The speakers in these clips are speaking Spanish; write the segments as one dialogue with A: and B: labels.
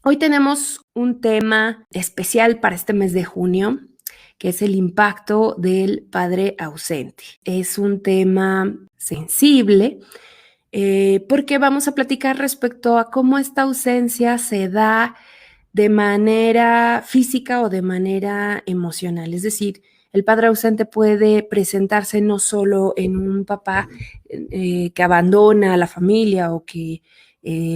A: Hoy tenemos un tema especial para este mes de junio, que es el impacto del padre ausente. Es un tema sensible porque vamos a platicar respecto a cómo esta ausencia se da de manera física o de manera emocional. Es decir, el padre ausente puede presentarse no solo en un papá que abandona a la familia o que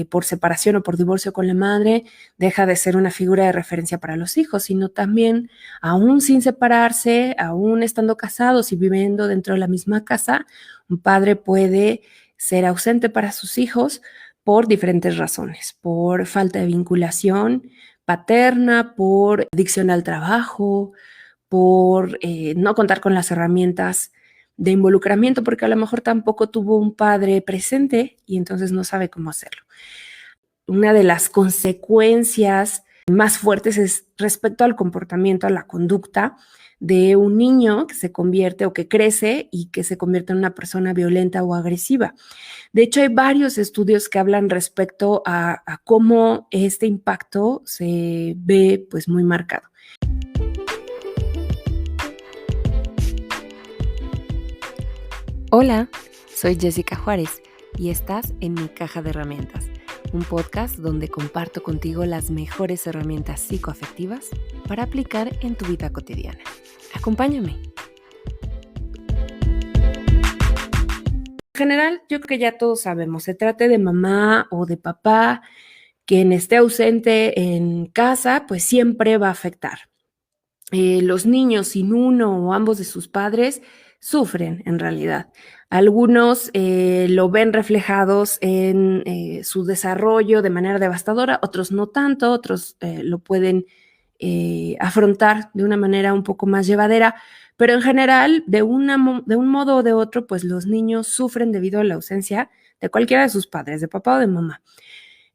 A: por separación o por divorcio con la madre deja de ser una figura de referencia para los hijos, sino también aún sin separarse, aún estando casados y viviendo dentro de la misma casa, un padre puede ser ausente para sus hijos por diferentes razones, por falta de vinculación paterna, por adicción al trabajo, por no contar con las herramientas de involucramiento, porque a lo mejor tampoco tuvo un padre presente y entonces no sabe cómo hacerlo. Una de las consecuencias más fuertes es respecto al comportamiento, a la conducta de un niño que se convierte o que crece y que se convierte en una persona violenta o agresiva. De hecho, hay varios estudios que hablan respecto a cómo este impacto se ve pues muy marcado.
B: Hola, soy Jessica Juárez y estás en Mi Caja de Herramientas, un podcast donde comparto contigo las mejores herramientas psicoafectivas para aplicar en tu vida cotidiana. Acompáñame.
A: En general, yo creo que ya todos sabemos, se trate de mamá o de papá, quien esté ausente en casa, pues siempre va a afectar. Los niños sin uno o ambos de sus padres sufren en realidad. Algunos lo ven reflejados en su desarrollo de manera devastadora, otros no tanto, otros lo pueden afrontar de una manera un poco más llevadera, pero en general, de un modo o de otro, pues los niños sufren debido a la ausencia de cualquiera de sus padres, de papá o de mamá.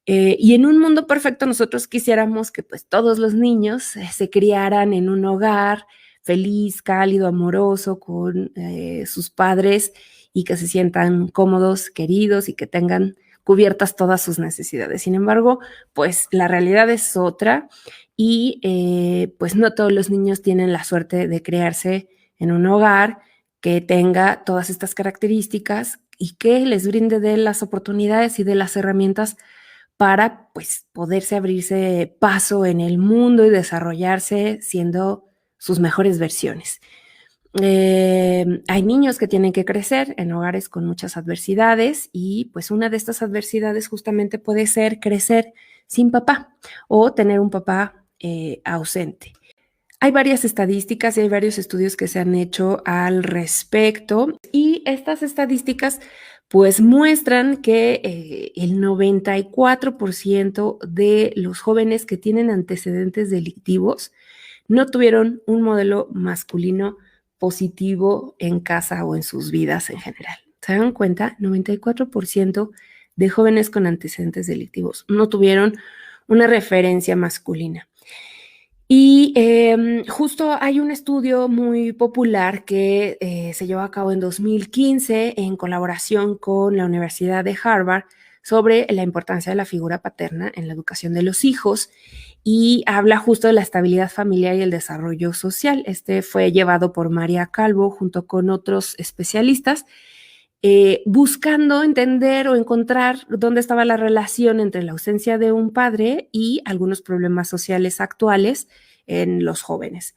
A: Y en un mundo perfecto nosotros quisiéramos que pues todos los niños se criaran en un hogar feliz, cálido, amoroso con sus padres y que se sientan cómodos, queridos y que tengan cubiertas todas sus necesidades. Sin embargo, pues la realidad es otra y pues no todos los niños tienen la suerte de criarse en un hogar que tenga todas estas características y que les brinde de las oportunidades y de las herramientas para pues poderse abrirse paso en el mundo y desarrollarse siendo sus mejores versiones. Hay niños que tienen que crecer en hogares con muchas adversidades y pues una de estas adversidades justamente puede ser crecer sin papá o tener un papá ausente. Hay varias estadísticas y hay varios estudios que se han hecho al respecto y estas estadísticas pues muestran que el 94% de los jóvenes que tienen antecedentes delictivos no tuvieron un modelo masculino positivo en casa o en sus vidas en general. ¿Se dan cuenta? 94% de jóvenes con antecedentes delictivos no tuvieron una referencia masculina. Y justo hay un estudio muy popular que se llevó a cabo en 2015 en colaboración con la Universidad de Harvard sobre la importancia de la figura paterna en la educación de los hijos y habla justo de la estabilidad familiar y el desarrollo social. Este fue llevado por María Calvo junto con otros especialistas buscando entender o encontrar dónde estaba la relación entre la ausencia de un padre y algunos problemas sociales actuales en los jóvenes.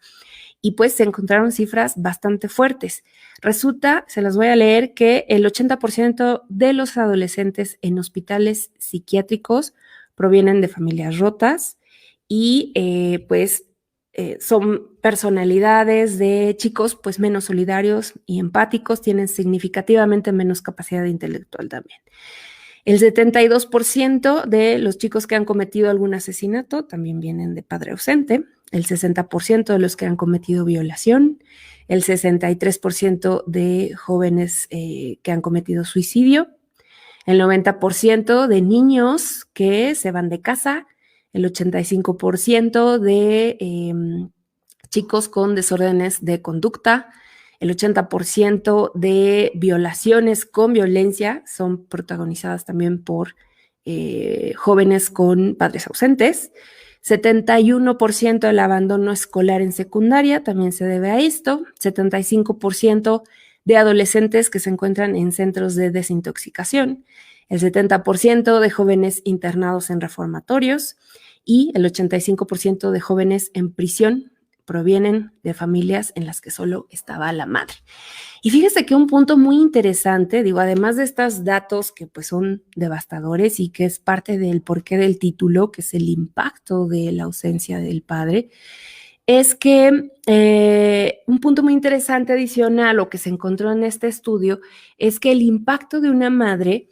A: Y pues se encontraron cifras bastante fuertes. Resulta, se las voy a leer, que el 80% de los adolescentes en hospitales psiquiátricos provienen de familias rotas y son personalidades de chicos pues menos solidarios y empáticos, tienen significativamente menos capacidad intelectual también. El 72% de los chicos que han cometido algún asesinato también vienen de padre ausente, el 60% de los que han cometido violación, el 63% de jóvenes que han cometido suicidio, el 90% de niños que se van de casa, el 85% de chicos con desórdenes de conducta, el 80% de violaciones con violencia son protagonizadas también por jóvenes con padres ausentes. 71% del abandono escolar en secundaria también se debe a esto. 75% de adolescentes que se encuentran en centros de desintoxicación. El 70% de jóvenes internados en reformatorios y el 85% de jóvenes en prisión provienen de familias en las que solo estaba la madre. Y fíjese que un punto muy interesante, digo, además de estos datos que pues son devastadores y que es parte del porqué del título, que es el impacto de la ausencia del padre, es que un punto muy interesante adicional o que se encontró en este estudio es que el impacto de una madre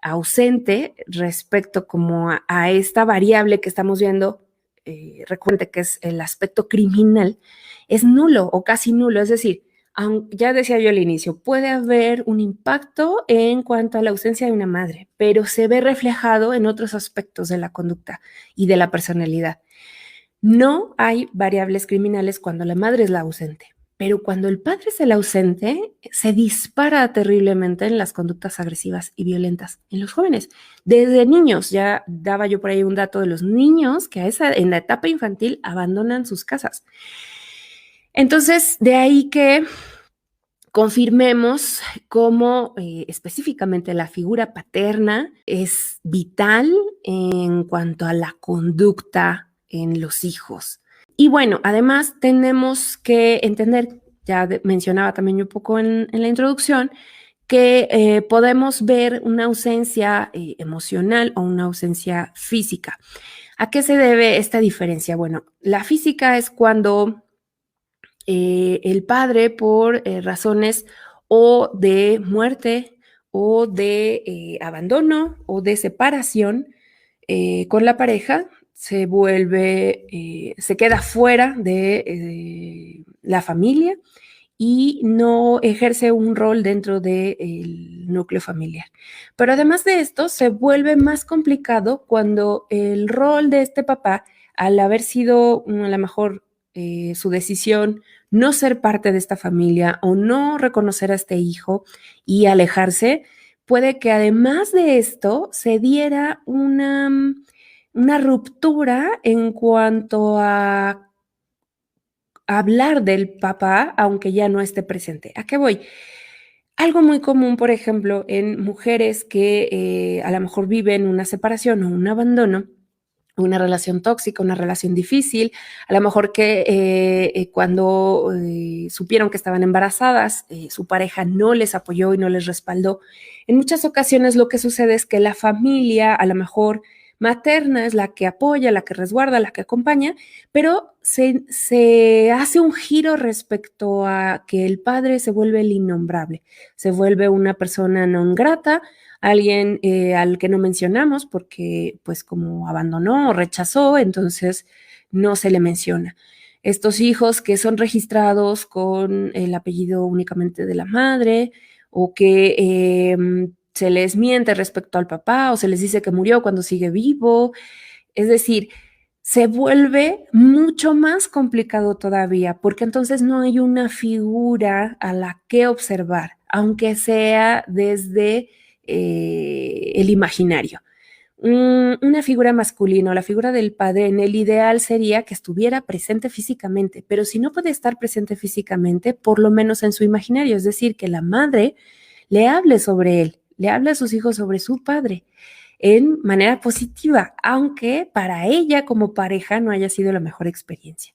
A: ausente respecto como a esta variable que estamos viendo, recuerde que es el aspecto criminal, es nulo o casi nulo. Es decir, ya decía yo al inicio, puede haber un impacto en cuanto a la ausencia de una madre, pero se ve reflejado en otros aspectos de la conducta y de la personalidad. No hay variables criminales cuando la madre es la ausente, pero cuando el padre es el ausente, se dispara terriblemente en las conductas agresivas y violentas en los jóvenes. Desde niños, ya daba yo por ahí un dato de los niños que en la etapa infantil abandonan sus casas. Entonces, de ahí que confirmemos cómo específicamente la figura paterna es vital en cuanto a la conducta en los hijos. Y bueno, además tenemos que entender, ya mencionaba también un poco en la introducción, que podemos ver una ausencia emocional o una ausencia física. ¿A qué se debe esta diferencia? Bueno, la física es cuando el padre, por razones o de muerte o de abandono o de separación con la pareja, se queda fuera de la familia y no ejerce un rol dentro del núcleo familiar. Pero además de esto, se vuelve más complicado cuando el rol de este papá, al haber sido a lo mejor su decisión no ser parte de esta familia o no reconocer a este hijo y alejarse, puede que además de esto se diera una ruptura en cuanto a hablar del papá, aunque ya no esté presente. ¿A qué voy? Algo muy común, por ejemplo, en mujeres que a lo mejor viven una separación o un abandono, una relación tóxica, una relación difícil, a lo mejor que cuando supieron que estaban embarazadas, su pareja no les apoyó y no les respaldó. En muchas ocasiones lo que sucede es que la familia, a lo mejor materna, es la que apoya, la que resguarda, la que acompaña, pero se hace un giro respecto a que el padre se vuelve el innombrable, se vuelve una persona non grata, alguien al que no mencionamos porque pues como abandonó o rechazó, entonces no se le menciona. Estos hijos que son registrados con el apellido únicamente de la madre o que se les miente respecto al papá o se les dice que murió cuando sigue vivo, es decir, se vuelve mucho más complicado todavía porque entonces no hay una figura a la que observar, aunque sea desde el imaginario. Una figura masculina o la figura del padre en el ideal sería que estuviera presente físicamente, pero si no puede estar presente físicamente, por lo menos en su imaginario, es decir, que la madre le hable sobre él, le hable a sus hijos sobre su padre en manera positiva, aunque para ella como pareja no haya sido la mejor experiencia.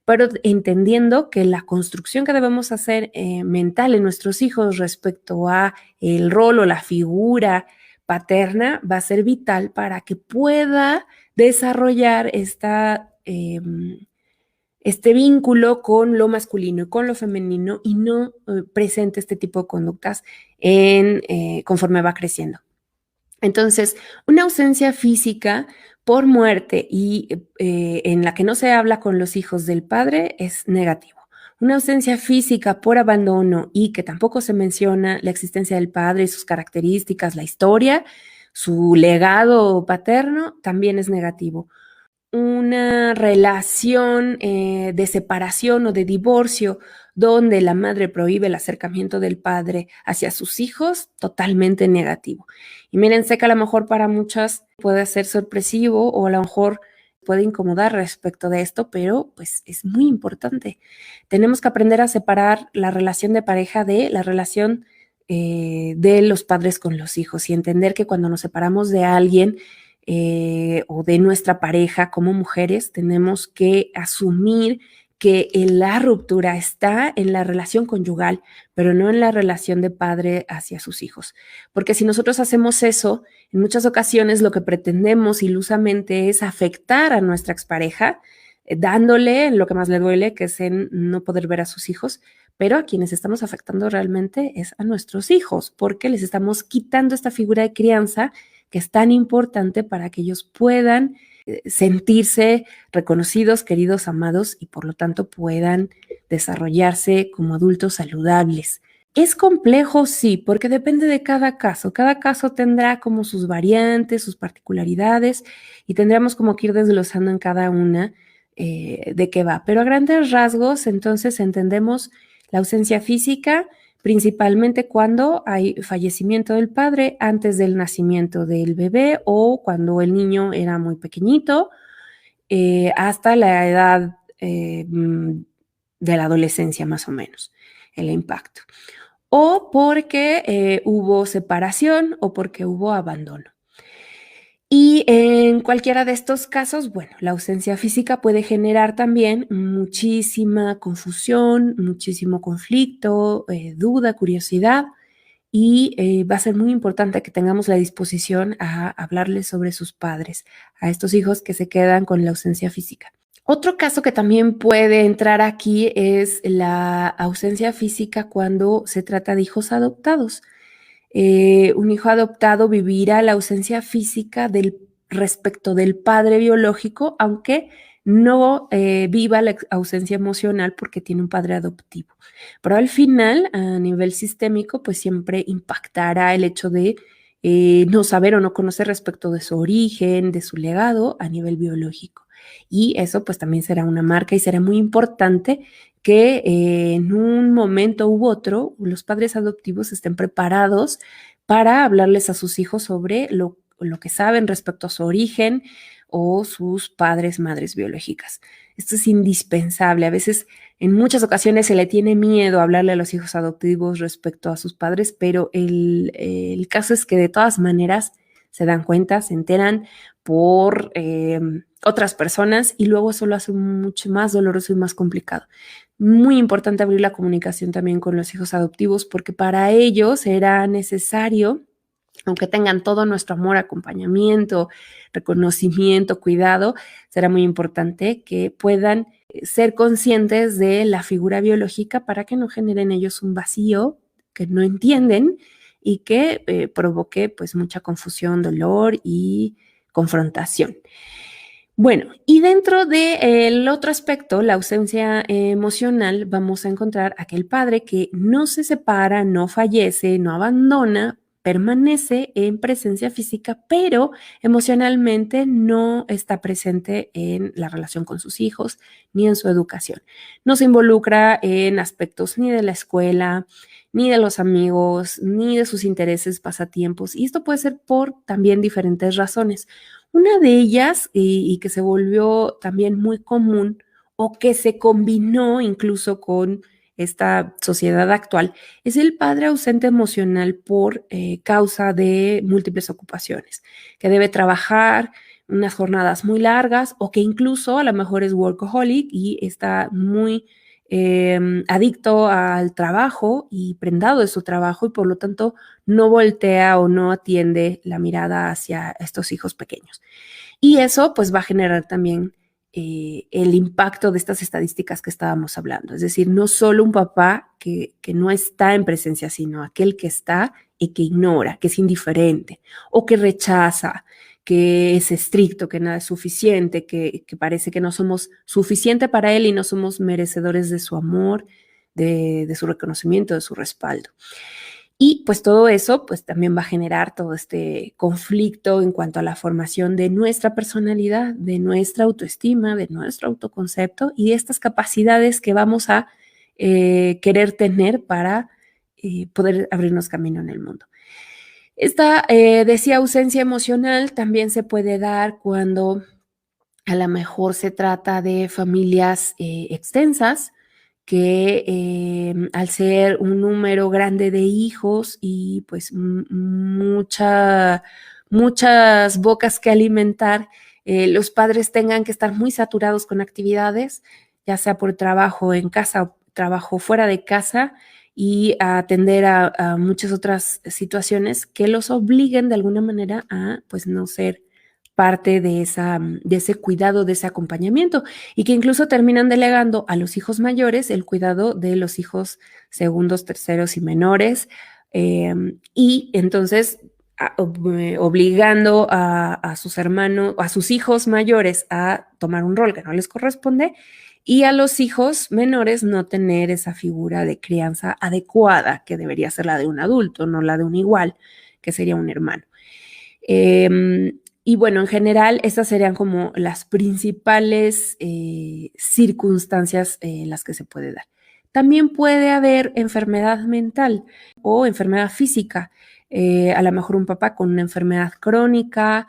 A: Pero entendiendo que la construcción que debemos hacer mental en nuestros hijos respecto a el rol o la figura paterna va a ser vital para que pueda desarrollar este vínculo con lo masculino y con lo femenino y no presente este tipo de conductas conforme va creciendo. Entonces, una ausencia física por muerte y en la que no se habla con los hijos del padre es negativo. Una ausencia física por abandono y que tampoco se menciona la existencia del padre y sus características, la historia, su legado paterno, también es negativo. una relación de separación o de divorcio donde la madre prohíbe el acercamiento del padre hacia sus hijos, totalmente negativo. Y miren, sé que a lo mejor para muchas puede ser sorpresivo o a lo mejor puede incomodar respecto de esto, pero pues es muy importante. Tenemos que aprender a separar la relación de pareja de la relación de los padres con los hijos y entender que cuando nos separamos de alguien, o de nuestra pareja como mujeres, tenemos que asumir que la ruptura está en la relación conyugal, pero no en la relación de padre hacia sus hijos. Porque si nosotros hacemos eso, en muchas ocasiones lo que pretendemos ilusamente es afectar a nuestra expareja, dándole lo que más le duele, que es en no poder ver a sus hijos, pero a quienes estamos afectando realmente es a nuestros hijos, porque les estamos quitando esta figura de crianza que es tan importante para que ellos puedan sentirse reconocidos, queridos, amados y por lo tanto puedan desarrollarse como adultos saludables. Es complejo, sí, porque depende de cada caso. Cada caso tendrá como sus variantes, sus particularidades y tendremos como que ir desglosando en cada una de qué va. Pero a grandes rasgos, entonces entendemos la ausencia física, principalmente cuando hay fallecimiento del padre antes del nacimiento del bebé o cuando el niño era muy pequeñito, hasta la edad de la adolescencia más o menos, el impacto. O porque hubo separación o porque hubo abandono. Y en cualquiera de estos casos, bueno, la ausencia física puede generar también muchísima confusión, muchísimo conflicto, duda, curiosidad, y va a ser muy importante que tengamos la disposición a hablarles sobre sus padres, a estos hijos que se quedan con la ausencia física. Otro caso que también puede entrar aquí es la ausencia física cuando se trata de hijos adoptados. Un hijo adoptado vivirá la ausencia física respecto del padre biológico, aunque no viva la ausencia emocional porque tiene un padre adoptivo. Pero al final, a nivel sistémico, pues siempre impactará el hecho de no saber o no conocer respecto de su origen, de su legado a nivel biológico. Y eso pues también será una marca y será muy importante que en un momento u otro los padres adoptivos estén preparados para hablarles a sus hijos sobre lo que saben respecto a su origen o sus padres, madres biológicas. Esto es indispensable. A veces, en muchas ocasiones se le tiene miedo a hablarle a los hijos adoptivos respecto a sus padres, pero el caso es que de todas maneras se dan cuenta, se enteran por otras personas y luego eso lo hace mucho más doloroso y más complicado. Muy importante abrir la comunicación también con los hijos adoptivos porque para ellos era necesario, aunque tengan todo nuestro amor, acompañamiento, reconocimiento, cuidado, será muy importante que puedan ser conscientes de la figura biológica para que no generen ellos un vacío que no entienden y que provoque pues mucha confusión, dolor y confrontación. Bueno, y dentro del otro aspecto, la ausencia emocional, vamos a encontrar aquel padre que no se separa, no fallece, no abandona, permanece en presencia física, pero emocionalmente no está presente en la relación con sus hijos ni en su educación. No se involucra en aspectos ni de la escuela, ni de los amigos, ni de sus intereses, pasatiempos. Y esto puede ser por también diferentes razones. Una de ellas, y que se volvió también muy común o que se combinó incluso con esta sociedad actual, es el padre ausente emocional por causa de múltiples ocupaciones, que debe trabajar unas jornadas muy largas o que incluso a lo mejor es workaholic y está muy adicto al trabajo y prendado de su trabajo y por lo tanto no voltea o no atiende la mirada hacia estos hijos pequeños. Y eso pues va a generar también el impacto de estas estadísticas que estábamos hablando. Es decir, no solo un papá que no está en presencia, sino aquel que está y que ignora, que es indiferente o que rechaza, que es estricto, que nada es suficiente, que parece que no somos suficiente para él y no somos merecedores de su amor, de su reconocimiento, de su respaldo. Y pues todo eso pues también va a generar todo este conflicto en cuanto a la formación de nuestra personalidad, de nuestra autoestima, de nuestro autoconcepto y de estas capacidades que vamos a querer tener para poder abrirnos camino en el mundo. Esta, decía, ausencia emocional también se puede dar cuando a lo mejor se trata de familias extensas que al ser un número grande de hijos y pues muchas bocas que alimentar, los padres tengan que estar muy saturados con actividades, ya sea por trabajo en casa o trabajo fuera de casa, y a atender a muchas otras situaciones que los obliguen de alguna manera a pues no ser parte de ese cuidado, de ese acompañamiento, y que incluso terminan delegando a los hijos mayores el cuidado de los hijos segundos, terceros y menores, y entonces obligando a sus hermanos, a sus hijos mayores a tomar un rol que no les corresponde, y a los hijos menores no tener esa figura de crianza adecuada, que debería ser la de un adulto, no la de un igual, que sería un hermano. Y bueno, en general, estas serían como las principales circunstancias en las que se puede dar. También puede haber enfermedad mental o enfermedad física. A lo mejor un papá con una enfermedad crónica,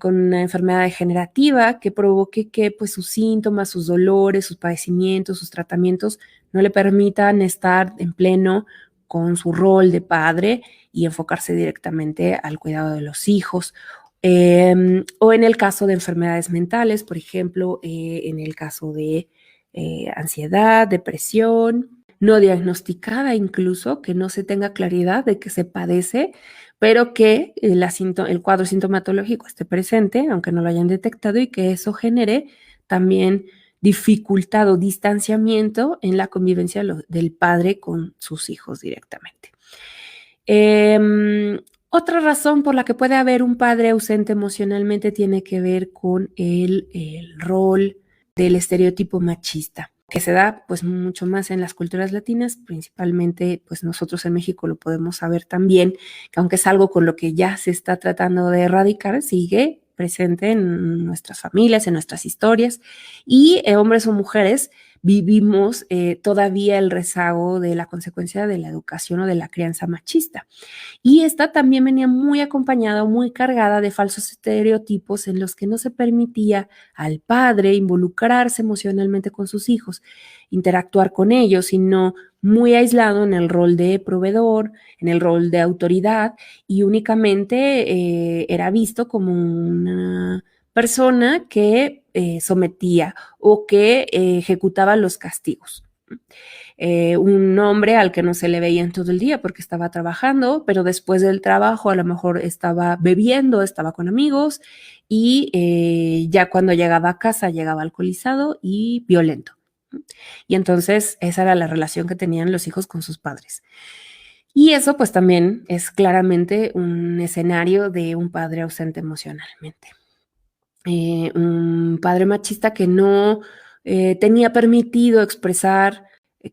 A: con una enfermedad degenerativa que provoque que pues, sus síntomas, sus dolores, sus padecimientos, sus tratamientos no le permitan estar en pleno con su rol de padre y enfocarse directamente al cuidado de los hijos. O en el caso de enfermedades mentales, por ejemplo, en el caso de ansiedad, depresión, no diagnosticada incluso, que no se tenga claridad de que se padece, pero que el cuadro sintomatológico esté presente, aunque no lo hayan detectado, y que eso genere también dificultad o distanciamiento en la convivencia del padre con sus hijos directamente. Otra razón por la que puede haber un padre ausente emocionalmente tiene que ver con el rol del estereotipo machista, que se da pues mucho más en las culturas latinas, principalmente pues nosotros en México lo podemos saber también, que aunque es algo con lo que ya se está tratando de erradicar, sigue presente en nuestras familias, en nuestras historias, y hombres o mujeres vivimos todavía el rezago de la consecuencia de la educación o de la crianza machista. Y esta también venía muy acompañada, muy cargada de falsos estereotipos en los que no se permitía al padre involucrarse emocionalmente con sus hijos, interactuar con ellos, sino muy aislado en el rol de proveedor, en el rol de autoridad, y únicamente era visto como una persona que sometía o que ejecutaba los castigos. Un hombre al que no se le veía en todo el día porque estaba trabajando, pero después del trabajo a lo mejor estaba bebiendo, estaba con amigos, y ya cuando llegaba a casa llegaba alcoholizado y violento. Y entonces esa era la relación que tenían los hijos con sus padres. Y eso pues también es claramente un escenario de un padre ausente emocionalmente. Un padre machista que no tenía permitido expresar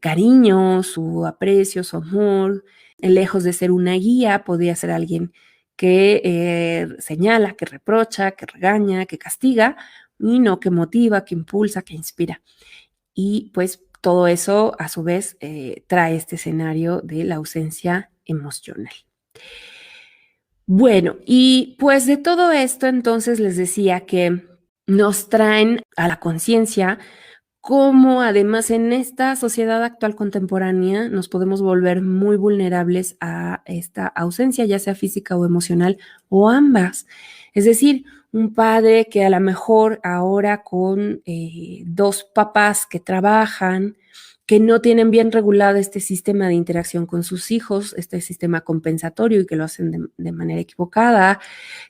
A: cariño, su aprecio, su amor, lejos de ser una guía, podía ser alguien que señala, que reprocha, que regaña, que castiga, y no que motiva, que impulsa, que inspira. Y pues todo eso a su vez trae este escenario de la ausencia emocional. Bueno, y pues de todo esto entonces les decía que nos traen a la conciencia cómo además en esta sociedad actual contemporánea nos podemos volver muy vulnerables a esta ausencia, ya sea física o emocional o ambas. Es decir, un padre que a lo mejor ahora con dos papás que trabajan, que no tienen bien regulado este sistema de interacción con sus hijos, este sistema compensatorio, y que lo hacen de manera equivocada,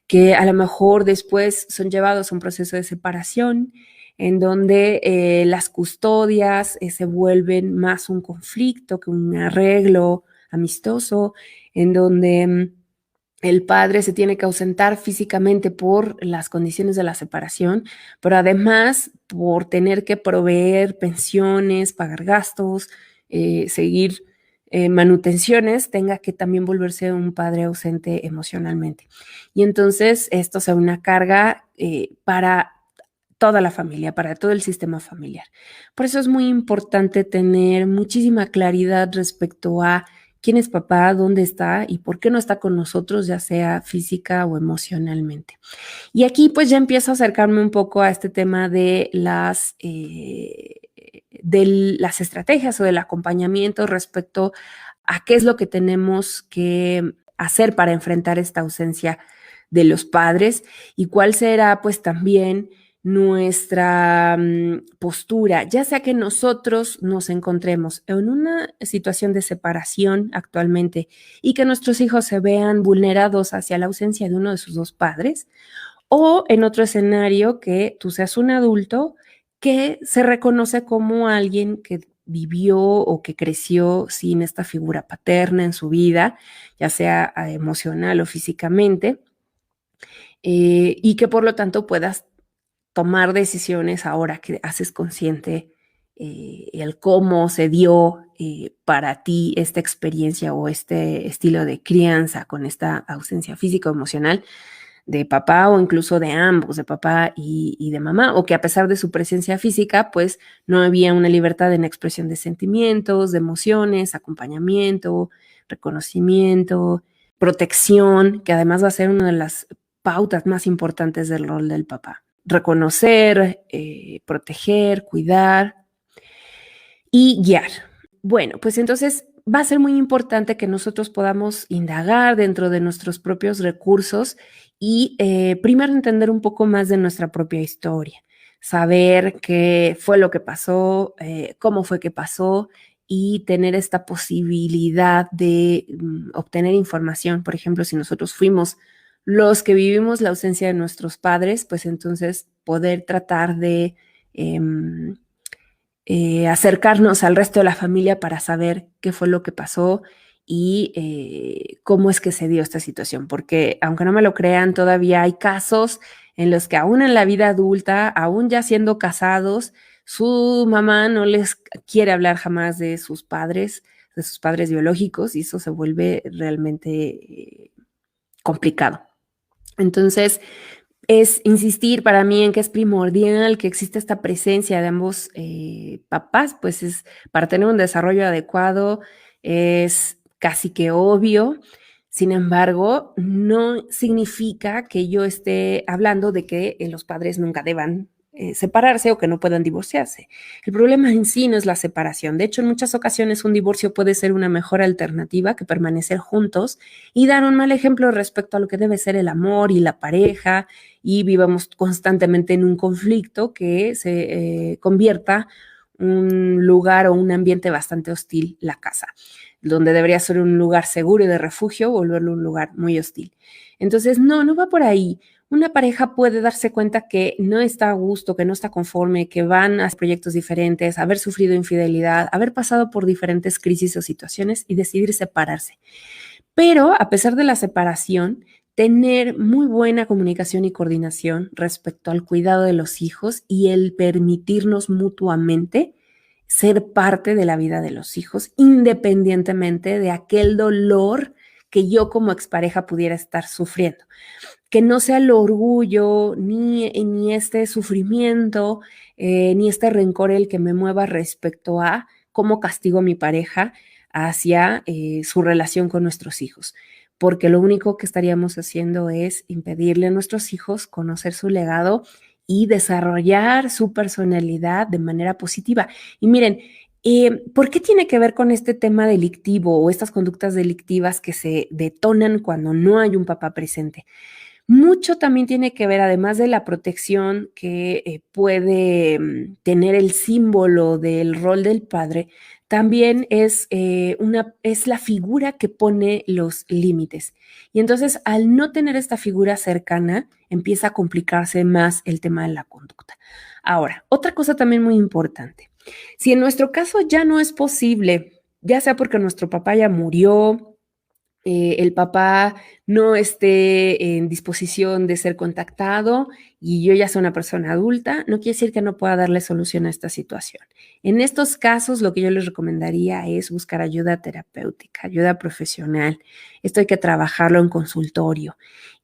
A: que a lo mejor después son llevados a un proceso de separación en donde las custodias se vuelven más un conflicto que un arreglo amistoso, en donde el padre se tiene que ausentar físicamente por las condiciones de la separación, pero además por tener que proveer pensiones, pagar gastos, seguir manutenciones, tenga que también volverse un padre ausente emocionalmente. Y entonces esto sea una carga para toda la familia, para todo el sistema familiar. Por eso es muy importante tener muchísima claridad respecto a quién es papá, dónde está y por qué no está con nosotros, ya sea física o emocionalmente. Y aquí pues ya empiezo a acercarme un poco a este tema de las estrategias o del acompañamiento respecto a qué es lo que tenemos que hacer para enfrentar esta ausencia de los padres y cuál será pues también nuestra postura, ya sea que nosotros nos encontremos en una situación de separación actualmente y que nuestros hijos se vean vulnerados hacia la ausencia de uno de sus dos padres, o en otro escenario que tú seas un adulto que se reconoce como alguien que vivió o que creció sin esta figura paterna en su vida, ya sea emocional o físicamente, y que por lo tanto puedas tomar decisiones ahora que haces consciente el cómo se dio para ti esta experiencia o este estilo de crianza con esta ausencia física o emocional de papá o incluso de ambos, de papá y de mamá, o que a pesar de su presencia física, pues no había una libertad en la expresión de sentimientos, de emociones, acompañamiento, reconocimiento, protección, que además va a ser una de las pautas más importantes del rol del papá. Reconocer, proteger, cuidar y guiar. Bueno, pues entonces va a ser muy importante que nosotros podamos indagar dentro de nuestros propios recursos y primero entender un poco más de nuestra propia historia, saber qué fue lo que pasó, cómo fue que pasó y tener esta posibilidad de obtener información. Por ejemplo, si nosotros fuimos los que vivimos la ausencia de nuestros padres, pues entonces poder tratar de acercarnos al resto de la familia para saber qué fue lo que pasó y cómo es que se dio esta situación, porque aunque no me lo crean, todavía hay casos en los que aún en la vida adulta, aún ya siendo casados, su mamá no les quiere hablar jamás de sus padres biológicos, y eso se vuelve realmente complicado. Entonces, es insistir para mí en que es primordial que exista esta presencia de ambos papás, pues es para tener un desarrollo adecuado, es casi que obvio. Sin embargo, no significa que yo esté hablando de que los padres nunca deban separarse o que no puedan divorciarse. El problema en sí no es la separación. De hecho, en muchas ocasiones un divorcio puede ser una mejor alternativa que permanecer juntos y dar un mal ejemplo respecto a lo que debe ser el amor y la pareja, y vivamos constantemente en un conflicto que se convierta un lugar o un ambiente bastante hostil, la casa, donde debería ser un lugar seguro y de refugio, volverlo un lugar muy hostil. Entonces, no va por ahí. Una pareja puede darse cuenta que no está a gusto, que no está conforme, que van a proyectos diferentes, haber sufrido infidelidad, haber pasado por diferentes crisis o situaciones y decidir separarse. Pero a pesar de la separación, tener muy buena comunicación y coordinación respecto al cuidado de los hijos y el permitirnos mutuamente ser parte de la vida de los hijos, independientemente de aquel dolor que yo como expareja pudiera estar sufriendo. Que no sea el orgullo, ni este sufrimiento, ni este rencor el que me mueva respecto a cómo castigo a mi pareja hacia su relación con nuestros hijos, porque lo único que estaríamos haciendo es impedirle a nuestros hijos conocer su legado y desarrollar su personalidad de manera positiva. Y miren, ¿por qué tiene que ver con este tema delictivo o estas conductas delictivas que se detonan cuando no hay un papá presente? Mucho también tiene que ver, además de la protección que puede tener el símbolo del rol del padre, también es la figura que pone los límites. Y entonces, al no tener esta figura cercana, empieza a complicarse más el tema de la conducta. Ahora, otra cosa también muy importante. Si en nuestro caso ya no es posible, ya sea porque nuestro papá ya murió, el papá no esté en disposición de ser contactado y yo ya soy una persona adulta, no quiere decir que no pueda darle solución a esta situación. En estos casos, lo que yo les recomendaría es buscar ayuda terapéutica, ayuda profesional. Esto hay que trabajarlo en consultorio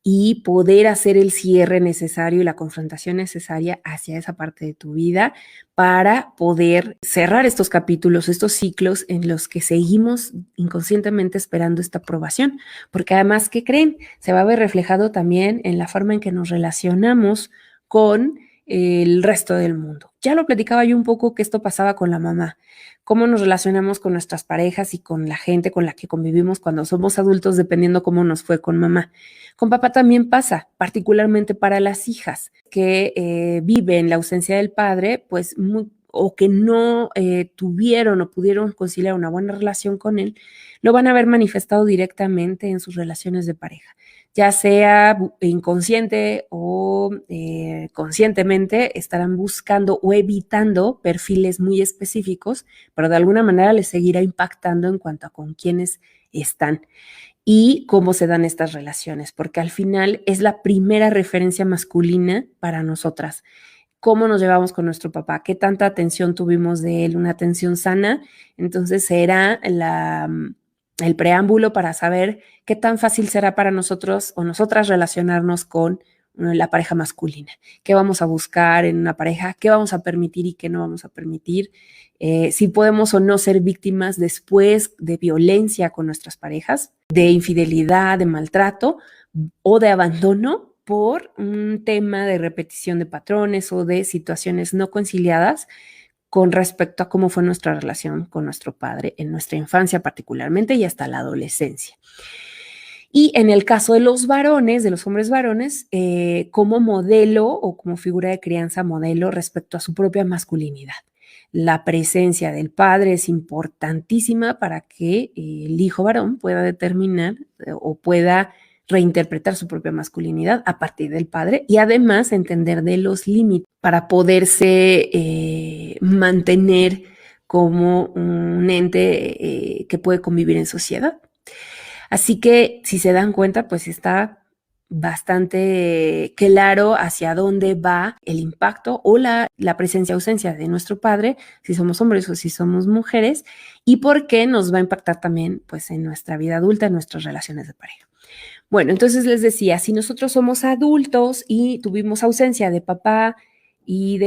A: y poder hacer el cierre necesario y la confrontación necesaria hacia esa parte de tu vida para poder cerrar estos capítulos, estos ciclos en los que seguimos inconscientemente esperando esta aprobación, porque además, ¿qué creen? Se va a ver reflejado también en la forma en que nos relacionamos con el resto del mundo. Ya lo platicaba yo un poco que esto pasaba con la mamá, cómo nos relacionamos con nuestras parejas y con la gente con la que convivimos cuando somos adultos, dependiendo cómo nos fue con mamá. Con papá también pasa, particularmente para las hijas que viven la ausencia del padre, pues o que no tuvieron o pudieron conciliar una buena relación con él, lo van a ver manifestado directamente en sus relaciones de pareja, ya sea inconsciente o conscientemente estarán buscando o evitando perfiles muy específicos, pero de alguna manera les seguirá impactando en cuanto a con quiénes están y cómo se dan estas relaciones, porque al final es la primera referencia masculina para nosotras. Cómo nos llevamos con nuestro papá, qué tanta atención tuvimos de él, una atención sana, entonces será el preámbulo para saber qué tan fácil será para nosotros o nosotras relacionarnos con la pareja masculina, qué vamos a buscar en una pareja, qué vamos a permitir y qué no vamos a permitir, si podemos o no ser víctimas después de violencia con nuestras parejas, de infidelidad, de maltrato o de abandono por un tema de repetición de patrones o de situaciones no conciliadas con respecto a cómo fue nuestra relación con nuestro padre en nuestra infancia particularmente y hasta la adolescencia. Y en el caso de los varones, de los hombres varones, como modelo o como figura de crianza modelo respecto a su propia masculinidad. La presencia del padre es importantísima para que el hijo varón pueda determinar o pueda reinterpretar su propia masculinidad a partir del padre y además entender de los límites para poderse mantener como un ente que puede convivir en sociedad. Así que si se dan cuenta, pues está bastante claro hacia dónde va el impacto o la presencia ausencia de nuestro padre, si somos hombres o si somos mujeres, y por qué nos va a impactar también pues, en nuestra vida adulta, en nuestras relaciones de pareja. Bueno, entonces les decía, si nosotros somos adultos y tuvimos ausencia de papá y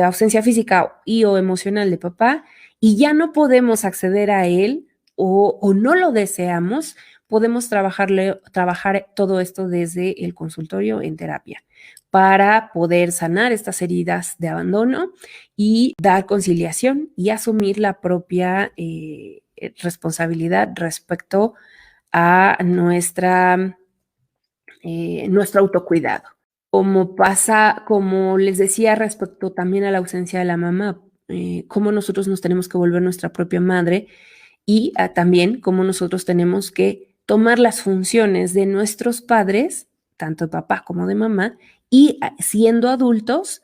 A: ausencia física y o emocional de papá y ya no podemos acceder a él o no lo deseamos, podemos trabajar todo esto desde el consultorio en terapia para poder sanar estas heridas de abandono y dar conciliación y asumir la propia responsabilidad respecto a nuestro autocuidado. Como les decía respecto también a la ausencia de la mamá, cómo nosotros nos tenemos que volver nuestra propia madre y también cómo nosotros tenemos que tomar las funciones de nuestros padres, tanto de papá como de mamá, y siendo adultos,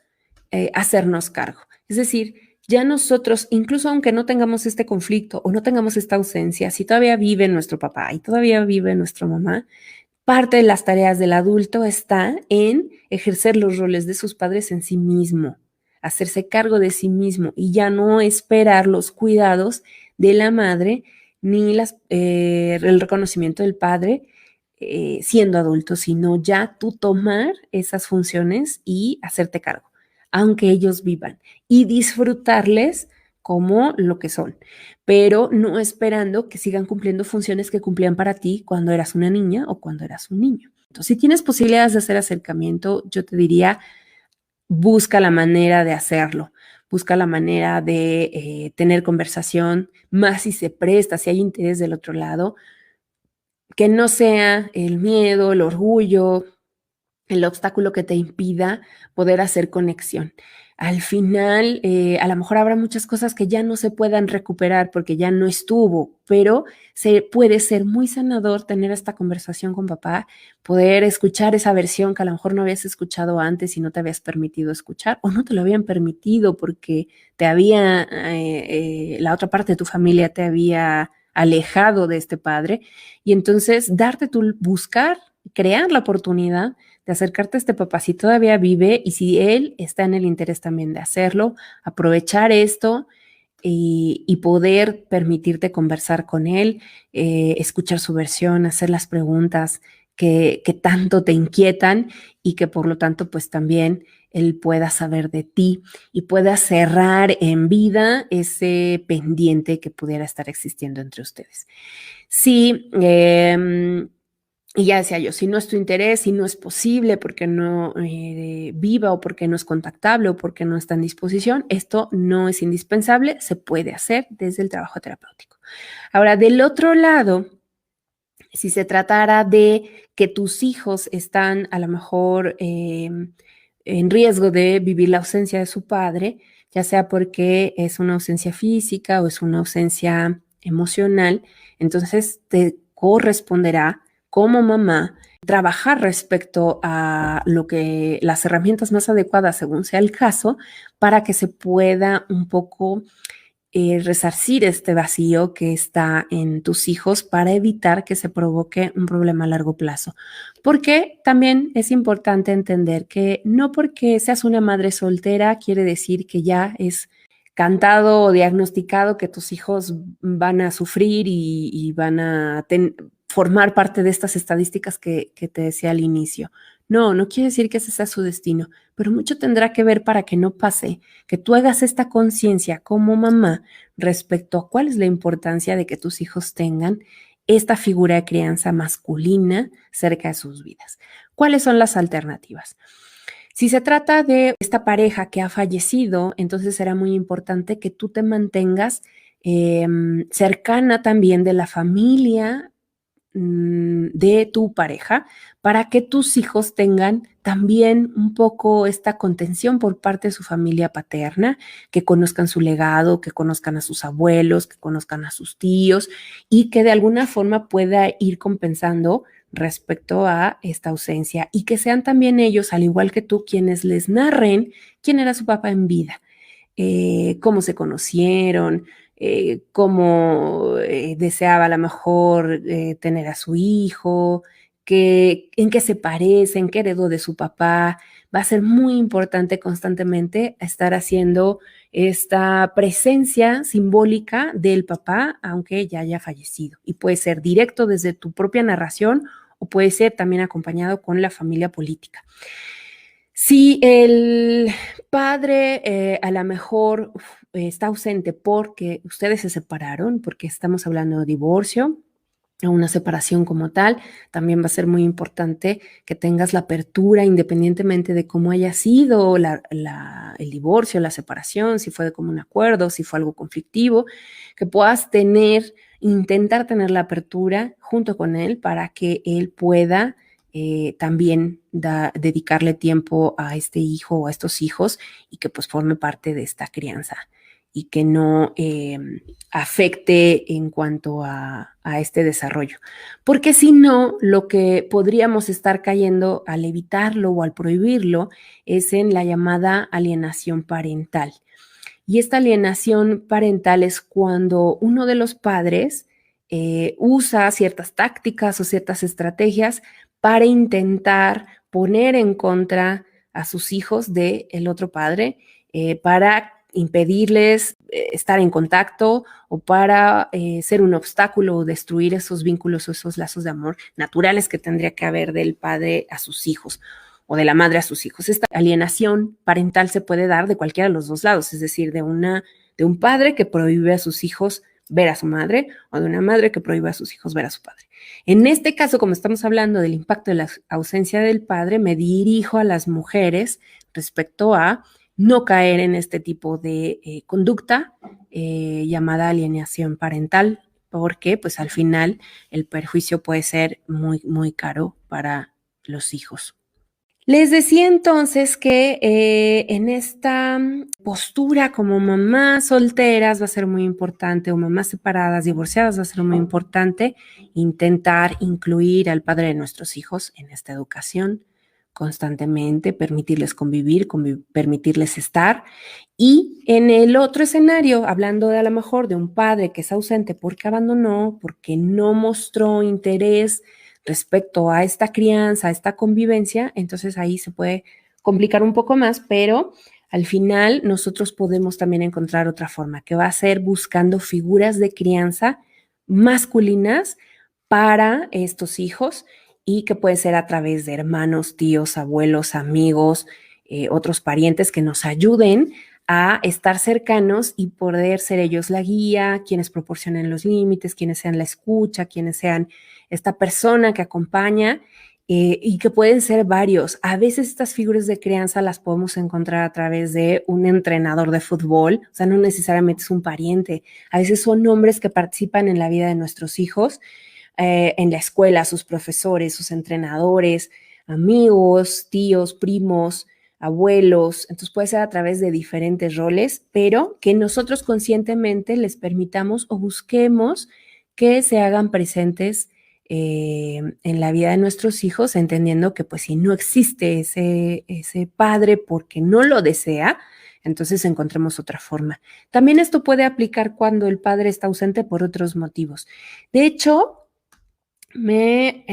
A: hacernos cargo. Es decir, ya nosotros, incluso aunque no tengamos este conflicto o no tengamos esta ausencia, si todavía vive nuestro papá y todavía vive nuestra mamá, parte de las tareas del adulto está en ejercer los roles de sus padres en sí mismo, hacerse cargo de sí mismo y ya no esperar los cuidados de la madre ni el reconocimiento del padre siendo adulto, sino ya tú tomar esas funciones y hacerte cargo, aunque ellos vivan, y disfrutarles como lo que son, pero no esperando que sigan cumpliendo funciones que cumplían para ti cuando eras una niña o cuando eras un niño. Entonces, si tienes posibilidades de hacer acercamiento, yo te diría, busca la manera de hacerlo, busca la manera de tener conversación, más si se presta, si hay interés del otro lado, que no sea el miedo, el orgullo, el obstáculo que te impida poder hacer conexión. Al final, a lo mejor habrá muchas cosas que ya no se puedan recuperar porque ya no estuvo, pero puede ser muy sanador tener esta conversación con papá, poder escuchar esa versión que a lo mejor no habías escuchado antes y no te habías permitido escuchar o no te lo habían permitido porque la otra parte de tu familia te había alejado de este padre, y entonces buscar, crear la oportunidad de acercarte a este papá si todavía vive y si él está en el interés también de hacerlo, aprovechar esto y poder permitirte conversar con él, escuchar su versión, hacer las preguntas que tanto te inquietan y que por lo tanto pues también él pueda saber de ti y pueda cerrar en vida ese pendiente que pudiera estar existiendo entre ustedes. Sí, y ya decía yo, si no es tu interés, si no es posible, porque no viva o porque no es contactable o porque no está en disposición, esto no es indispensable, se puede hacer desde el trabajo terapéutico. Ahora, del otro lado, si se tratara de que tus hijos están a lo mejor en riesgo de vivir la ausencia de su padre, ya sea porque es una ausencia física o es una ausencia emocional, entonces te corresponderá como mamá trabajar respecto a lo que las herramientas más adecuadas según sea el caso para que se pueda un poco resarcir este vacío que está en tus hijos para evitar que se provoque un problema a largo plazo. Porque también es importante entender que no porque seas una madre soltera quiere decir que ya es cantado o diagnosticado que tus hijos van a sufrir y van a formar parte de estas estadísticas que te decía al inicio. No, no quiere decir que ese sea su destino, pero mucho tendrá que ver para que no pase, que tú hagas esta conciencia como mamá respecto a cuál es la importancia de que tus hijos tengan esta figura de crianza masculina cerca de sus vidas. ¿Cuáles son las alternativas? Si se trata de esta pareja que ha fallecido, entonces será muy importante que tú te mantengas cercana también de la familia de tu pareja para que tus hijos tengan también un poco esta contención por parte de su familia paterna, que conozcan su legado, que conozcan a sus abuelos, que conozcan a sus tíos y que de alguna forma pueda ir compensando respecto a esta ausencia y que sean también ellos, al igual que tú, quienes les narren quién era su papá en vida, cómo se conocieron, cómo deseaba a lo mejor tener a su hijo, en qué se parecen, qué heredó de su papá. Va a ser muy importante constantemente estar haciendo esta presencia simbólica del papá, aunque ya haya fallecido. Y puede ser directo desde tu propia narración o puede ser también acompañado con la familia política. Si el padre a lo mejor está ausente porque ustedes se separaron, porque estamos hablando de divorcio o una separación como tal, también va a ser muy importante que tengas la apertura independientemente de cómo haya sido el divorcio, la separación, si fue de común acuerdo, si fue algo conflictivo, que puedas intentar tener la apertura junto con él para que él pueda también dedicarle tiempo a este hijo o a estos hijos y que pues forme parte de esta crianza y que no afecte en cuanto a este desarrollo. Porque si no, lo que podríamos estar cayendo al evitarlo o al prohibirlo es en la llamada alienación parental. Y esta alienación parental es cuando uno de los padres usa ciertas tácticas o ciertas estrategias para intentar poner en contra a sus hijos del otro padre, para impedirles estar en contacto o para ser un obstáculo o destruir esos vínculos o esos lazos de amor naturales que tendría que haber del padre a sus hijos o de la madre a sus hijos. Esta alienación parental se puede dar de cualquiera de los dos lados, es decir, de un padre que prohíbe a sus hijos ver a su madre o de una madre que prohíbe a sus hijos ver a su padre. En este caso, como estamos hablando del impacto de la ausencia del padre, me dirijo a las mujeres respecto a no caer en este tipo de conducta llamada alienación parental, porque pues al final el perjuicio puede ser muy, muy caro para los hijos. Les decía entonces que en esta postura como mamás solteras va a ser muy importante, o mamás separadas, divorciadas, va a ser muy importante intentar incluir al padre de nuestros hijos en esta educación, constantemente, permitirles convivir, permitirles estar. Y en el otro escenario, hablando de a lo mejor de un padre que es ausente porque abandonó, porque no mostró interés respecto a esta crianza, a esta convivencia, entonces ahí se puede complicar un poco más, pero al final nosotros podemos también encontrar otra forma, que va a ser buscando figuras de crianza masculinas para estos hijos y que puede ser a través de hermanos, tíos, abuelos, amigos, otros parientes que nos ayuden a estar cercanos y poder ser ellos la guía, quienes proporcionen los límites, quienes sean la escucha, quienes sean esta persona que acompaña y que pueden ser varios. A veces estas figuras de crianza las podemos encontrar a través de un entrenador de fútbol, o sea, no necesariamente es un pariente, a veces son hombres que participan en la vida de nuestros hijos, en la escuela, sus profesores, sus entrenadores, amigos, tíos, primos, abuelos. Entonces puede ser a través de diferentes roles, pero que nosotros conscientemente les permitamos o busquemos que se hagan presentes en la vida de nuestros hijos, entendiendo que pues si no existe ese padre porque no lo desea, entonces encontremos otra forma. También esto puede aplicar cuando el padre está ausente por otros motivos. De hecho, me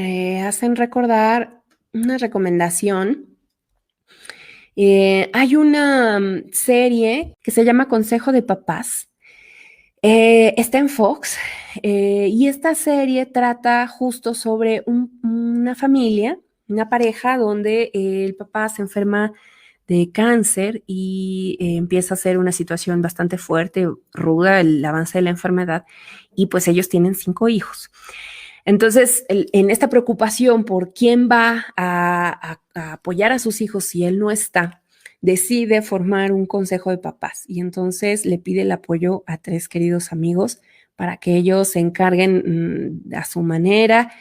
A: hacen recordar una recomendación. Hay una serie que se llama Consejo de Papás. Está en Fox y esta serie trata justo sobre una familia, una pareja donde el papá se enferma de cáncer y empieza a ser una situación bastante fuerte, ruda, el avance de la enfermedad, y pues ellos tienen 5 hijos. Entonces, en esta preocupación por quién va a apoyar a sus hijos si él no está, decide formar un consejo de papás y entonces le pide el apoyo a 3 queridos amigos para que ellos se encarguen a su manera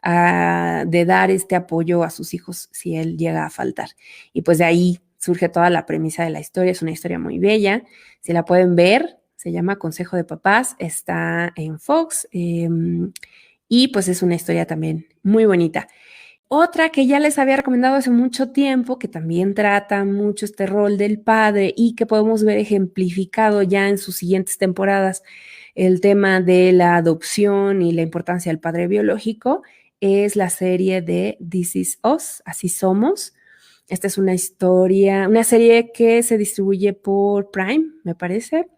A: de dar este apoyo a sus hijos si él llega a faltar. Y pues de ahí surge toda la premisa de la historia, es una historia muy bella, si la pueden ver, se llama Consejo de Papás, está en Fox. Y pues es una historia también muy bonita. Otra que ya les había recomendado hace mucho tiempo, que también trata mucho este rol del padre y que podemos ver ejemplificado ya en sus siguientes temporadas, el tema de la adopción y la importancia del padre biológico, es la serie de This Is Us, Así Somos. Esta es una historia, una serie que se distribuye por Prime, me parece,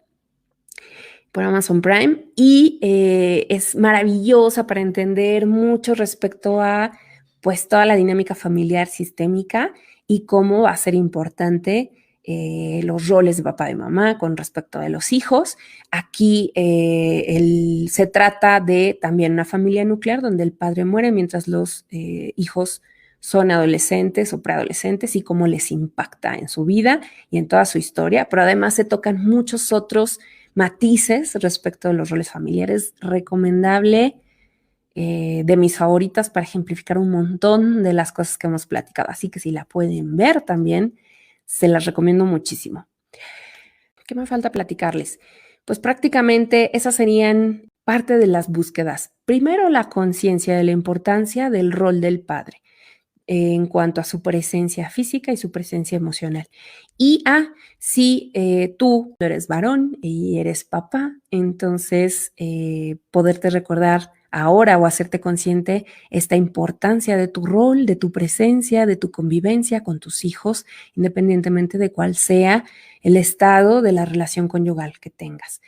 A: por Amazon Prime, y es maravillosa para entender mucho respecto a pues toda la dinámica familiar sistémica y cómo va a ser importante los roles de papá y mamá con respecto a los hijos. Aquí se trata de también una familia nuclear donde el padre muere mientras los hijos son adolescentes o preadolescentes y cómo les impacta en su vida y en toda su historia, pero además se tocan muchos otros matices respecto a los roles familiares. Recomendable, de mis favoritas para ejemplificar un montón de las cosas que hemos platicado. Así que si la pueden ver también, se las recomiendo muchísimo. ¿Qué me falta platicarles? Pues prácticamente esas serían parte de las búsquedas. Primero, la conciencia de la importancia del rol del padre en cuanto a su presencia física y su presencia emocional. Y si tú eres varón y eres papá, entonces poderte recordar ahora o hacerte consciente esta importancia de tu rol, de tu presencia, de tu convivencia con tus hijos, independientemente de cuál sea el estado de la relación conyugal que tengas.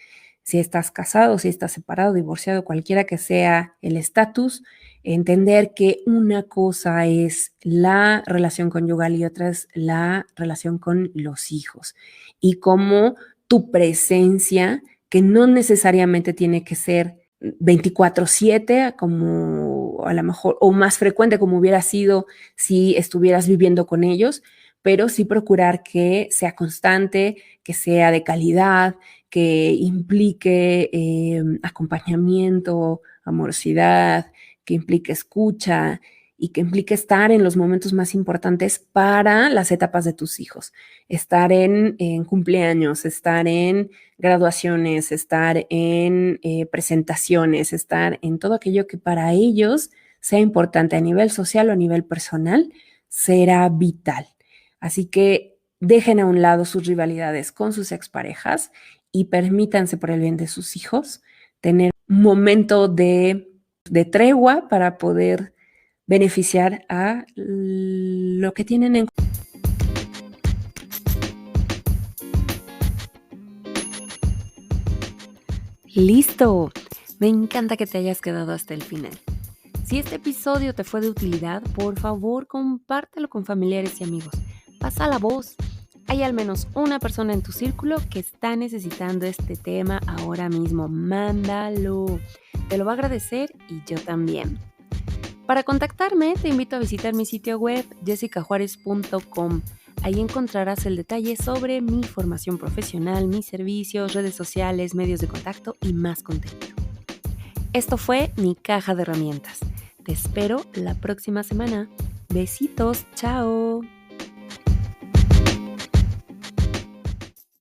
A: Si estás casado, si estás separado, divorciado, cualquiera que sea el estatus, entender que una cosa es la relación conyugal y otra es la relación con los hijos y cómo tu presencia, que no necesariamente tiene que ser 24/7 como a lo mejor o más frecuente como hubiera sido si estuvieras viviendo con ellos, pero sí procurar que sea constante, que sea de calidad, que implique acompañamiento, amorosidad, que implique escucha y que implique estar en los momentos más importantes para las etapas de tus hijos. Estar en cumpleaños, estar en graduaciones, estar en presentaciones, estar en todo aquello que para ellos sea importante a nivel social o a nivel personal, será vital. Así que dejen a un lado sus rivalidades con sus exparejas y permítanse, por el bien de sus hijos, tener un momento de tregua para poder beneficiar a lo que tienen en.
B: ¡Listo! Me encanta que te hayas quedado hasta el final. Si este episodio te fue de utilidad, por favor compártelo con familiares y amigos. Pasa la voz. Hay al menos una persona en tu círculo que está necesitando este tema ahora mismo. Mándalo. Te lo va a agradecer y yo también. Para contactarme, te invito a visitar mi sitio web jessicajuarez.com. Ahí encontrarás el detalle sobre mi formación profesional, mis servicios, redes sociales, medios de contacto y más contenido. Esto fue mi caja de herramientas. Te espero la próxima semana. Besitos, chao.